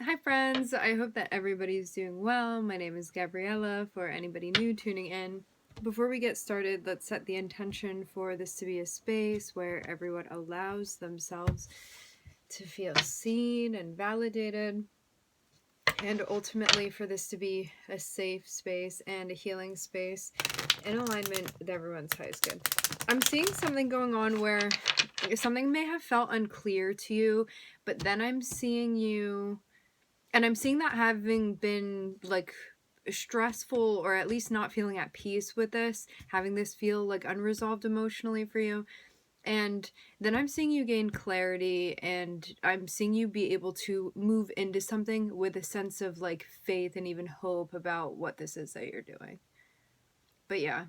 Hi friends, I hope that everybody's doing well. My name is Gabriella, for anybody new tuning in. Before we get started, let's set the intention for this to be a space where everyone allows themselves to feel seen and validated, and ultimately for this to be a safe space and a healing space in alignment with everyone's highest good. I'm seeing something going on where something may have felt unclear to you, but then I'm seeing you, and I'm seeing that having been like stressful, or at least not feeling at peace with this, having this feel like unresolved emotionally for you. And then I'm seeing you gain clarity, and I'm seeing you be able to move into something with a sense of like faith and even hope about what this is that you're doing. But yeah.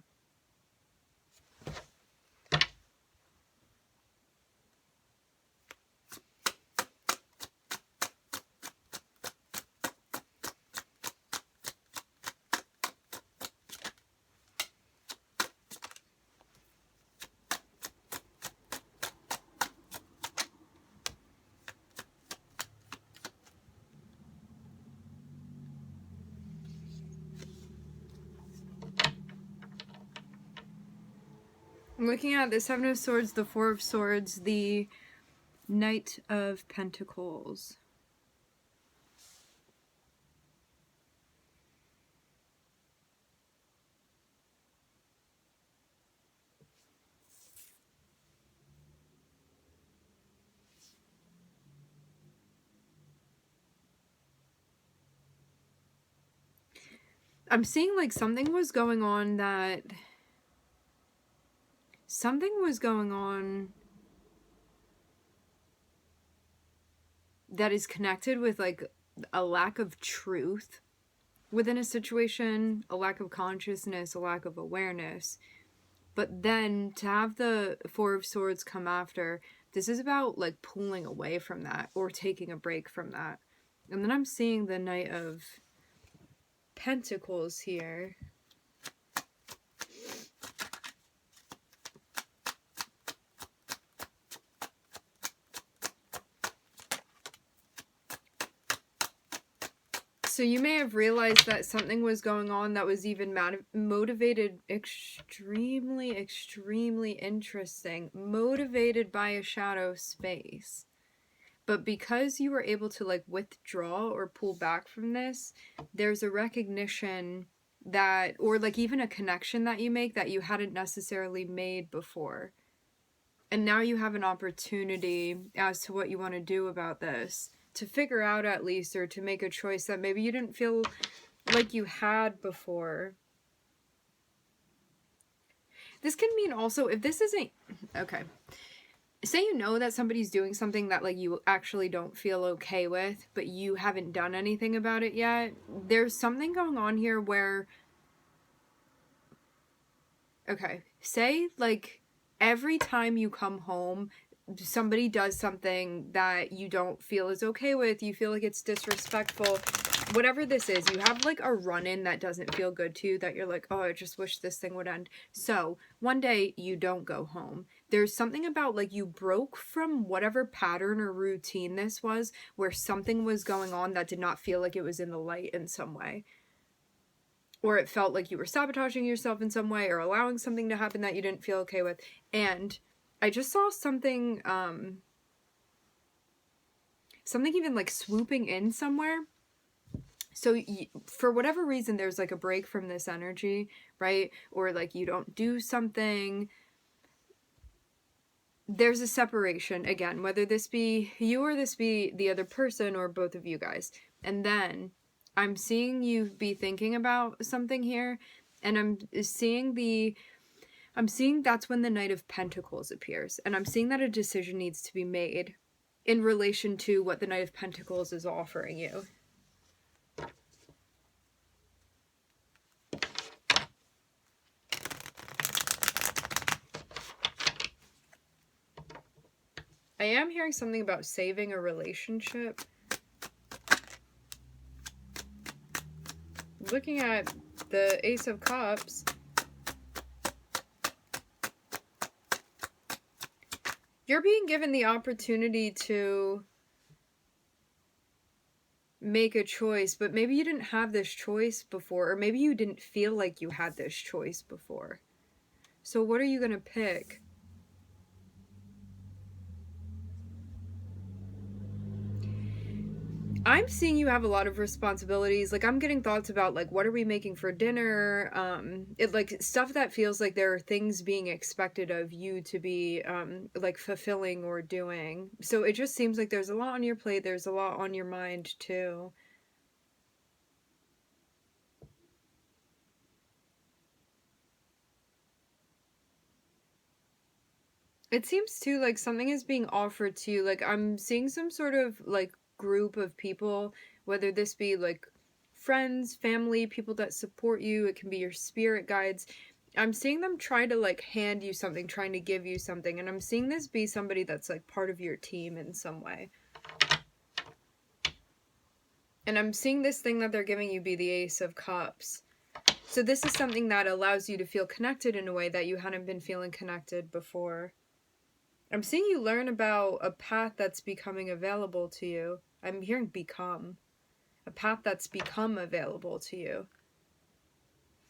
I'm looking at the Seven of Swords, the Four of Swords, the Knight of Pentacles. I'm seeing like something was going on that is connected with like a lack of truth within a situation, a lack of consciousness, a lack of awareness. But then to have the Four of Swords come after, this is about like pulling away from that or taking a break from that. And then I'm seeing the Knight of Pentacles here. So you may have realized that something was going on that was even motivated, extremely interesting, motivated by a shadow space. But because you were able to like withdraw or pull back from this, there's a recognition that, or like even a connection that you make that you hadn't necessarily made before. And now you have an opportunity as to what you want to do about this, to figure out at least, or to make a choice that maybe you didn't feel like you had before. This can mean also, if this isn't, okay, say you know that somebody's doing something that like you actually don't feel okay with, but you haven't done anything about it yet. There's something going on here where, okay, say like every time you come home, somebody does something that you don't feel is okay with, you feel like it's disrespectful, whatever this is, you have like a run-in that doesn't feel good to you, that you're like, oh, I just wish this thing would end. So one day you don't go home. There's something about like you broke from whatever pattern or routine this was, where something was going on that did not feel like it was in the light in some way. Or it felt like you were sabotaging yourself in some way, or allowing something to happen that you didn't feel okay with. And I just saw something, something even like swooping in somewhere. So for whatever reason, there's like a break from this energy, right? Or like you don't do something. There's a separation again, whether this be you or this be the other person or both of you guys. And then I'm seeing you be thinking about something here, and I'm seeing that's when the Knight of Pentacles appears, and I'm seeing that a decision needs to be made in relation to what the Knight of Pentacles is offering you. I am hearing something about saving a relationship. Looking at the Ace of Cups, you're being given the opportunity to make a choice, but maybe you didn't have this choice before, or maybe you didn't feel like you had this choice before. So what are you going to pick? I'm seeing you have a lot of responsibilities. Like, I'm getting thoughts about, like, what are we making for dinner? Like, stuff that feels like there are things being expected of you to be, like, fulfilling or doing. So it just seems like there's a lot on your plate. There's a lot on your mind, too. It seems too like something is being offered to you. Like, I'm seeing some sort of like group of people, whether this be like friends, family, people that support you, it can be your spirit guides. I'm seeing them try to like hand you something, trying to give you something, and I'm seeing this be somebody that's like part of your team in some way. And I'm seeing this thing that they're giving you be the Ace of Cups. So this is something that allows you to feel connected in a way that you hadn't been feeling connected before. I'm seeing you learn about a path that's becoming available to you. I'm hearing become. A path that's become available to you.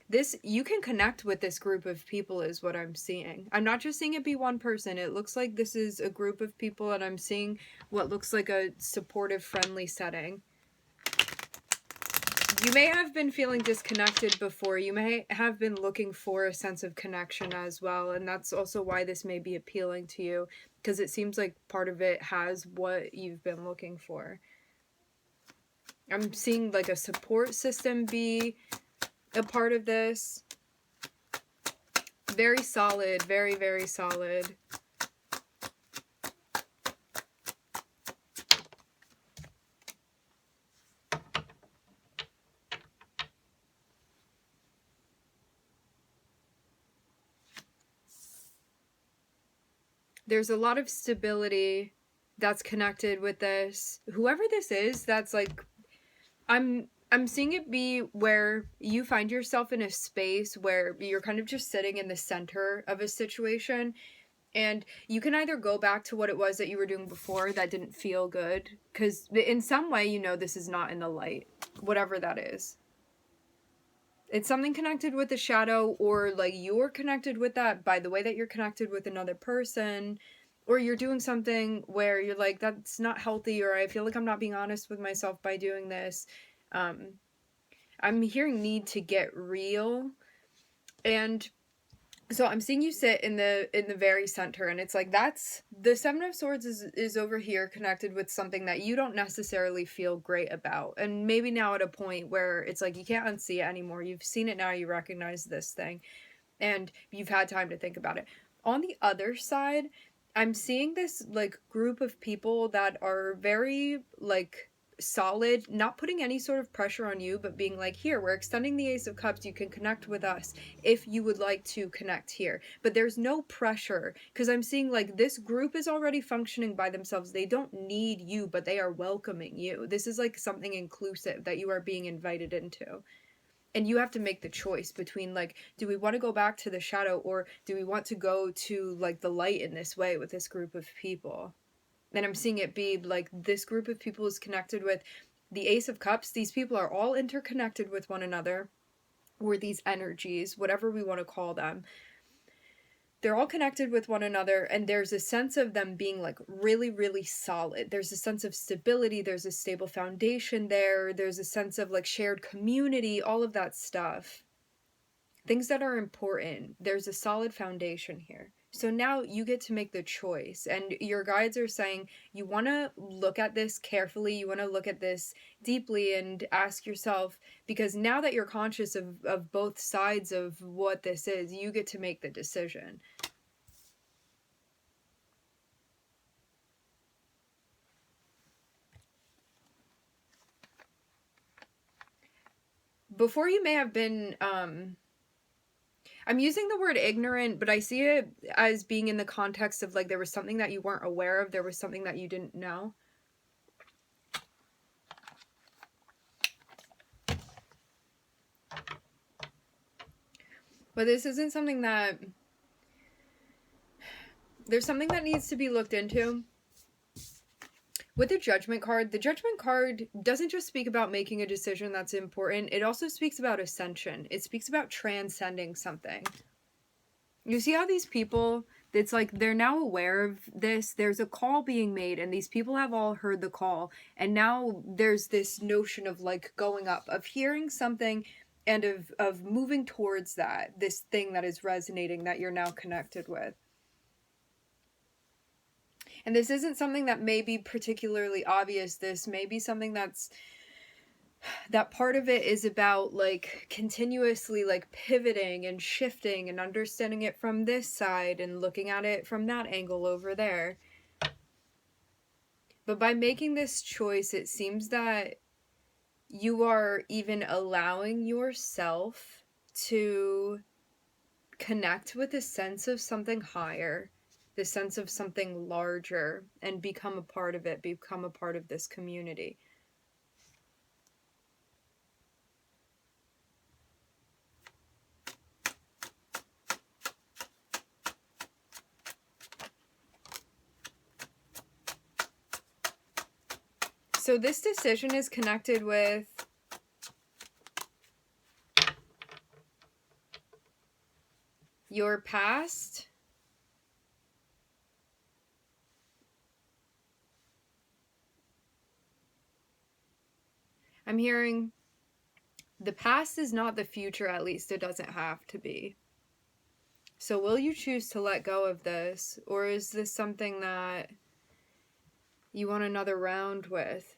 This, you can connect with this group of people is what I'm seeing. I'm not just seeing it be one person. It looks like this is a group of people, and I'm seeing what looks like a supportive, friendly setting. You may have been feeling disconnected before. You may have been looking for a sense of connection as well, and that's also why this may be appealing to you, because it seems like part of it has what you've been looking for. I'm seeing like a support system be a part of this. Very solid, very, very solid. There's a lot of stability that's connected with this. Whoever this is, that's like, I'm seeing it be where you find yourself in a space where you're kind of just sitting in the center of a situation, and you can either go back to what it was that you were doing before that didn't feel good, because in some way you know this is not in the light, whatever that is. It's something connected with the shadow, or like you're connected with that by the way that you're connected with another person, or you're doing something where you're like, that's not healthy, or I feel like I'm not being honest with myself by doing this. I'm hearing need to get real. And so I'm seeing you sit in the very center, and it's like, that's the Seven of Swords is over here connected with something that you don't necessarily feel great about, and maybe now at a point where it's like you can't unsee it anymore. You've seen it now, you recognize this thing, and you've had time to think about it. On the other side, I'm seeing this like group of people that are very like solid, not putting any sort of pressure on you, but being like, here, we're extending the Ace of Cups, you can connect with us if you would like to connect here. But there's no pressure, because I'm seeing like this group is already functioning by themselves. They don't need you, but they are welcoming you. This is like something inclusive that you are being invited into. And you have to make the choice between like, do we want to go back to the shadow, or do we want to go to like the light in this way with this group of people? And I'm seeing it be like this group of people is connected with the Ace of Cups. These people are all interconnected with one another, or these energies, whatever we want to call them. They're all connected with one another, and there's a sense of them being like really, really solid. There's a sense of stability. There's a stable foundation there. There's a sense of like shared community, all of that stuff. Things that are important. There's a solid foundation here. So now you get to make the choice, and your guides are saying you want to look at this carefully, you want to look at this deeply and ask yourself, because now that you're conscious of both sides of what this is, you get to make the decision. Before you may have been I'm using the word ignorant, but I see it as being in the context of like there was something that you weren't aware of, there was something that you didn't know. But this isn't something that... There's something that needs to be looked into. With the Judgment card doesn't just speak about making a decision that's important. It also speaks about ascension. It speaks about transcending something. You see how these people, it's like they're now aware of this. There's a call being made, and these people have all heard the call. And now there's this notion of like going up, of hearing something, and of moving towards that, this thing that is resonating that you're now connected with. And this isn't something that may be particularly obvious. This may be something that part of it is about like continuously like pivoting and shifting and understanding it from this side and looking at it from that angle over there. But by making this choice, it seems that you are even allowing yourself to connect with a sense of something higher, the sense of something larger, and become a part of it, become a part of this community. So this decision is connected with your past, I'm hearing the past is not the future, at least it doesn't have to be. So will you choose to let go of this, or is this something that you want another round with?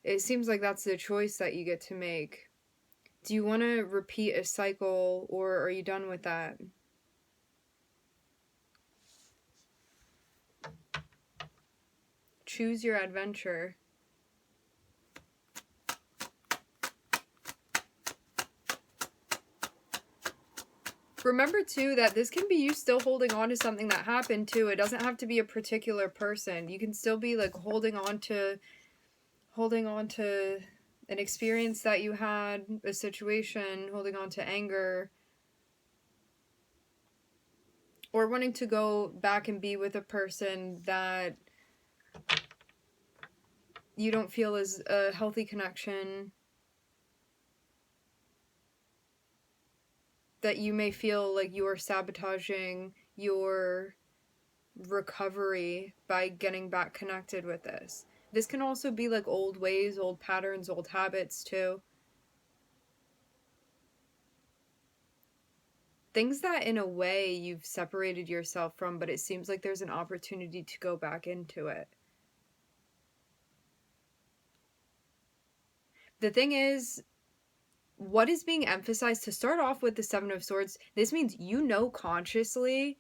It seems like that's the choice that you get to make. Do you want to repeat a cycle, or are you done with that? Choose your adventure. Remember, too, that this can be you still holding on to something that happened, too. It doesn't have to be a particular person. You can still be, like, holding on to an experience that you had, a situation, holding on to anger, or wanting to go back and be with a person that you don't feel is a healthy connection, that you may feel like you are sabotaging your recovery by getting back connected with this. This can also be like old ways, old patterns, old habits too. Things that in a way you've separated yourself from, but it seems like there's an opportunity to go back into it. The thing is, what is being emphasized to start off with the Seven of Swords, this means you know consciously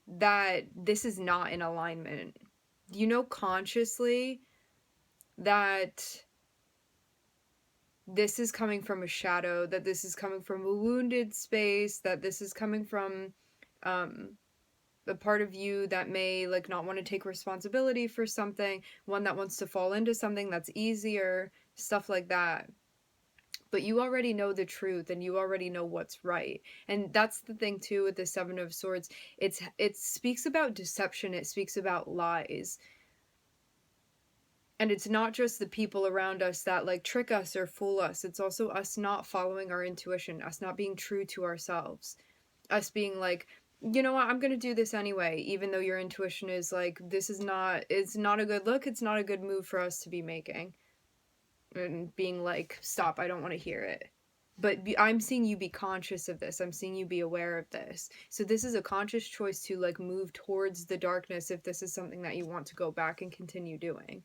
that this is not in alignment. You know consciously that this is coming from a shadow, that this is coming from a wounded space, that this is coming from a part of you that may like not want to take responsibility for something, one that wants to fall into something that's easier, stuff like that. But you already know the truth and you already know what's right. And that's the thing too with the Seven of Swords. It speaks about deception. It speaks about lies. And it's not just the people around us that like trick us or fool us. It's also us not following our intuition, us not being true to ourselves, us being like, you know what, I'm going to do this anyway, even though your intuition is like, it's not a good look. It's not a good move for us to be making. And being like, stop, I don't want to hear it. But I'm seeing you be conscious of this. I'm seeing you be aware of this. So this is a conscious choice to like move towards the darkness if this is something that you want to go back and continue doing.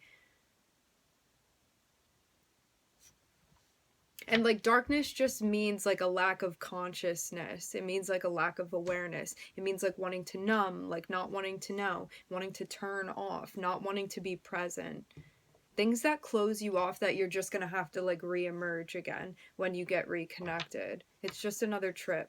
And like darkness just means like a lack of consciousness. It means like a lack of awareness. It means like wanting to numb, like not wanting to know, wanting to turn off, not wanting to be present. Things that close you off that you're just going to have to like re-emerge again when you get reconnected. It's just another trip.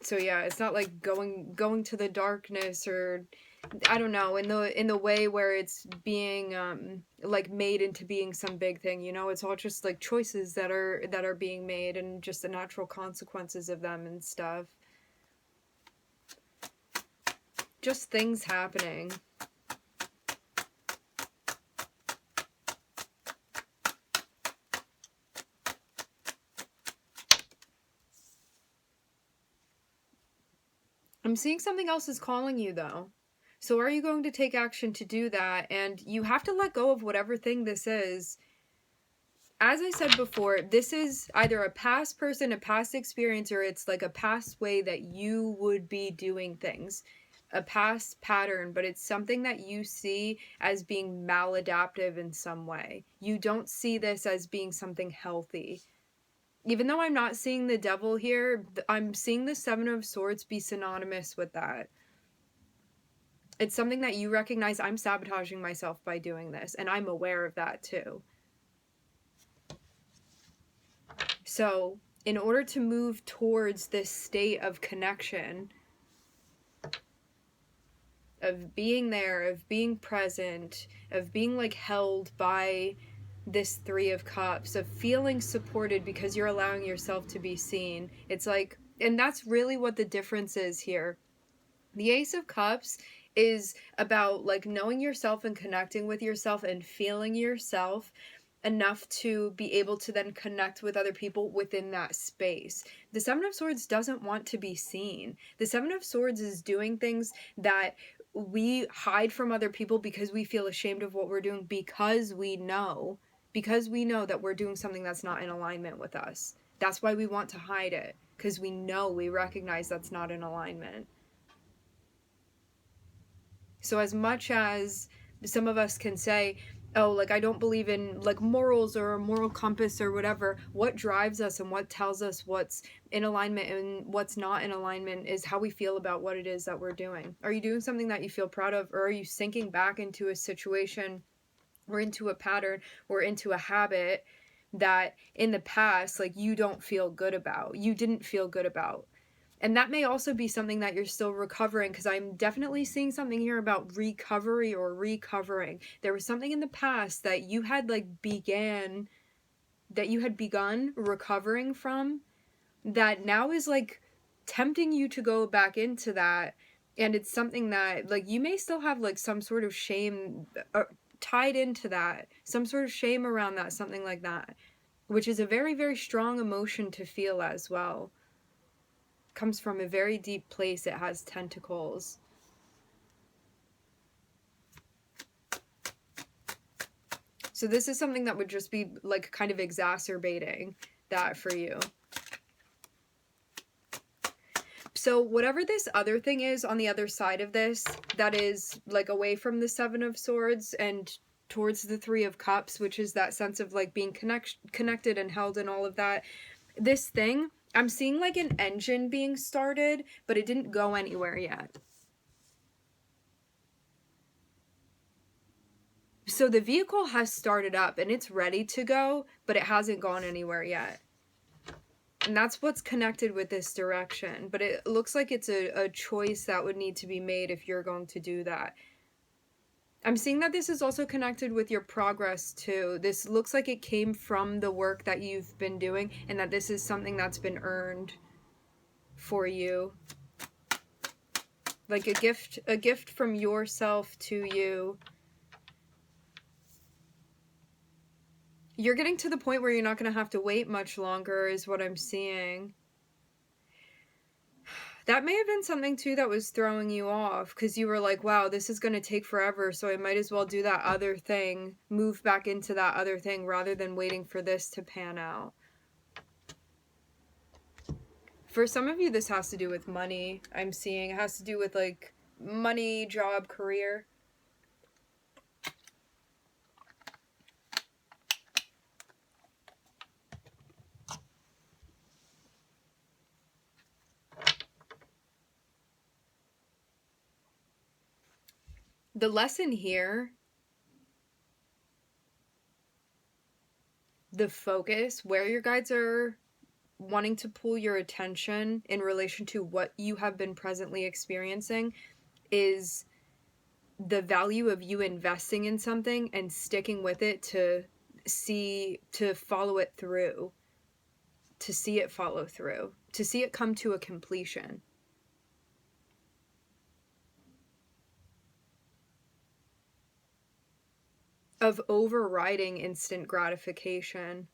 So yeah, it's not like going to the darkness, or I don't know, in the way where it's being like made into being some big thing, you know. It's all just like choices that are being made and just the natural consequences of them and stuff. just things happening. I'm seeing something else is calling you, though. So are you going to take action to do that? And you have to let go of whatever thing this is. As I said before, this is either a past person, a past experience, or it's like a past way that you would be doing things. A past pattern, but it's something that you see as being maladaptive in some way. You don't see this as being something healthy. Even though I'm not seeing the devil here, I'm seeing the Seven of Swords be synonymous with that. It's something that you recognize, I'm sabotaging myself by doing this, and I'm aware of that too. So, in order to move towards this state of connection, of being there, of being present, of being like held by this Three of Cups, of feeling supported because you're allowing yourself to be seen. It's like, and that's really what the difference is here. The Ace of Cups is about like knowing yourself and connecting with yourself and feeling yourself enough to be able to then connect with other people within that space. The Seven of Swords doesn't want to be seen. The Seven of Swords is doing things that we hide from other people because we feel ashamed of what we're doing, because we know that we're doing something that's not in alignment with us. That's why we want to hide it, because we recognize that's not in alignment. So as much as some of us can say, oh, like, I don't believe in like morals or a moral compass or whatever, what drives us and what tells us what's in alignment and what's not in alignment is how we feel about what it is that we're doing. Are you doing something that you feel proud of, or are you sinking back into a situation or into a pattern or into a habit that in the past, like, you don't feel good about, you didn't feel good about? And that may also be something that you're still recovering, because I'm definitely seeing something here about recovery or recovering. There was something in the past that you had begun recovering from that now is like tempting you to go back into that. And it's something that like you may still have like some sort of shame tied into that, some sort of shame around that, something like that, which is a very, very strong emotion to feel as well. Comes from a very deep place. It has tentacles. So this is something that would just be like kind of exacerbating that for you. So whatever this other thing is on the other side of this, that is like away from the Seven of Swords and towards the Three of Cups, which is that sense of like being connected and held and all of that. This thing, I'm seeing like an engine being started, but it didn't go anywhere yet. So the vehicle has started up and it's ready to go, but it hasn't gone anywhere yet. And that's what's connected with this direction. But it looks like it's a choice that would need to be made if you're going to do that. I'm seeing that this is also connected with your progress too. This looks like it came from the work that you've been doing, and that this is something that's been earned for you. Like a gift from yourself to you. You're getting to the point where you're not going to have to wait much longer is what I'm seeing. That may have been something too that was throwing you off, because you were like, wow, this is going to take forever, so I might as well do that other thing, move back into that other thing rather than waiting for this to pan out. For some of you, this has to do with money. I'm seeing it has to do with like money, job, career. The lesson here, the focus, where your guides are wanting to pull your attention in relation to what you have been presently experiencing, is the value of you investing in something and sticking with it to follow it through, to see it follow through, to see it come to a completion. of overriding instant gratification.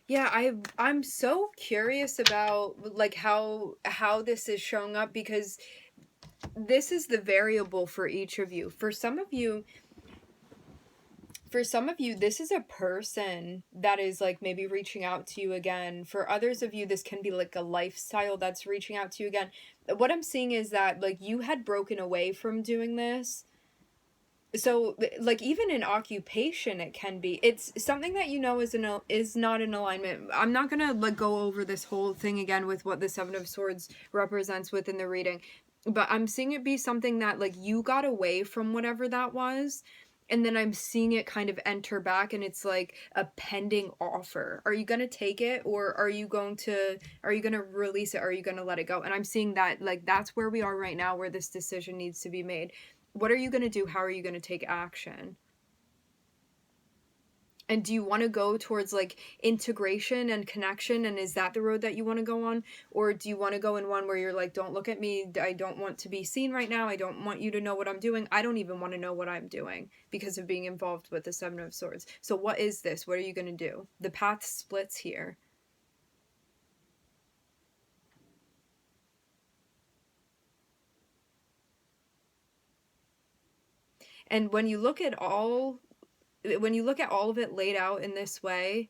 Yeah, I'm so curious about like how this is showing up, because this is the variable for each of you. For some of you, this is a person that is like maybe reaching out to you again. For others of you, this can be like a lifestyle that's reaching out to you again. What I'm seeing is that like you had broken away from doing this. So like even in occupation, it can be, it's something that you know is not in alignment. I'm not gonna like go over this whole thing again with what the Seven of Swords represents within the reading, but I'm seeing it be something that like you got away from whatever that was, and then I'm seeing it kind of enter back, and it's like a pending offer. Are you gonna take it, or are you gonna release it? Are you gonna let it go? And I'm seeing that like that's where we are right now, where this decision needs to be made. What are you going to do? How are you going to take action? And do you want to go towards like integration and connection? And is that the road that you want to go on? Or do you want to go in one where you're like, don't look at me. I don't want to be seen right now. I don't want you to know what I'm doing. I don't even want to know what I'm doing because of being involved with the Seven of Swords. So what is this? What are you going to do? The path splits here. And when you look at all of it laid out in this way,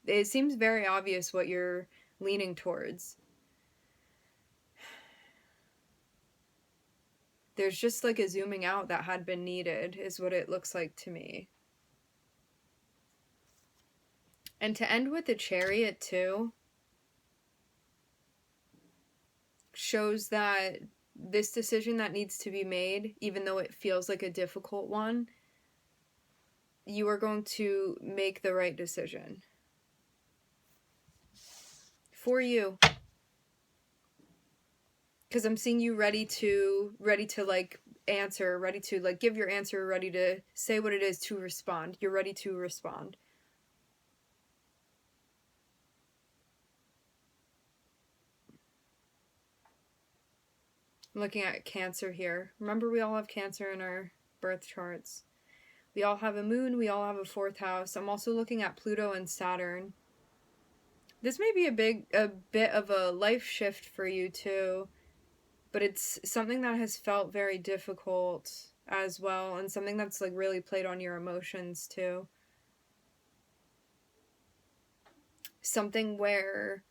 it seems very obvious what you're leaning towards. There's just like a zooming out that had been needed, is what it looks like to me. And to end with the Chariot too shows that this decision that needs to be made, even though it feels like a difficult one, you are going to make the right decision for you. Because I'm seeing you ready to like answer, ready to like give your answer, ready to say what it is, to respond. You're ready to respond. I'm looking at Cancer here. Remember, we all have Cancer in our birth charts. We all have a moon, we all have a 4th house. I'm also looking at Pluto and Saturn. This may be a bit of a life shift for you too, but it's something that has felt very difficult as well, and something that's like really played on your emotions too. Something where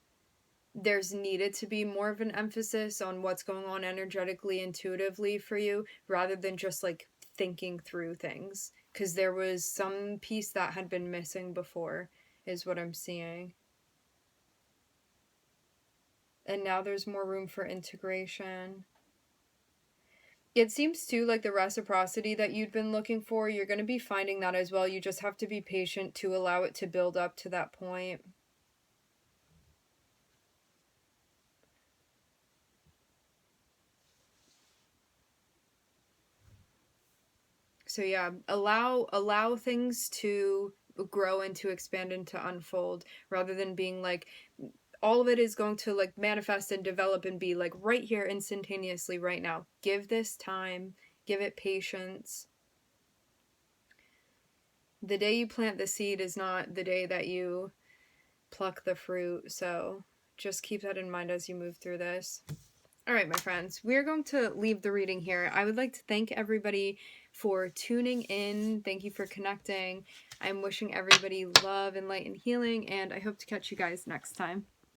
there's needed to be more of an emphasis on what's going on energetically, intuitively for you, rather than just like thinking through things, because there was some piece that had been missing before, is what I'm seeing. And now there's more room for integration. It seems too like the reciprocity that you'd been looking for, you're going to be finding that as well. You just have to be patient to allow it to build up to that point. So yeah, allow things to grow and to expand and to unfold, rather than being like all of it is going to like manifest and develop and be like right here instantaneously right now. Give this time, give it patience. The day you plant the seed is not the day that you pluck the fruit, so just keep that in mind as you move through this. All right, my friends, we're going to leave the reading here. I would like to thank everybody for tuning in. Thank you for connecting. I'm wishing everybody love and light and healing, and I hope to catch you guys next time.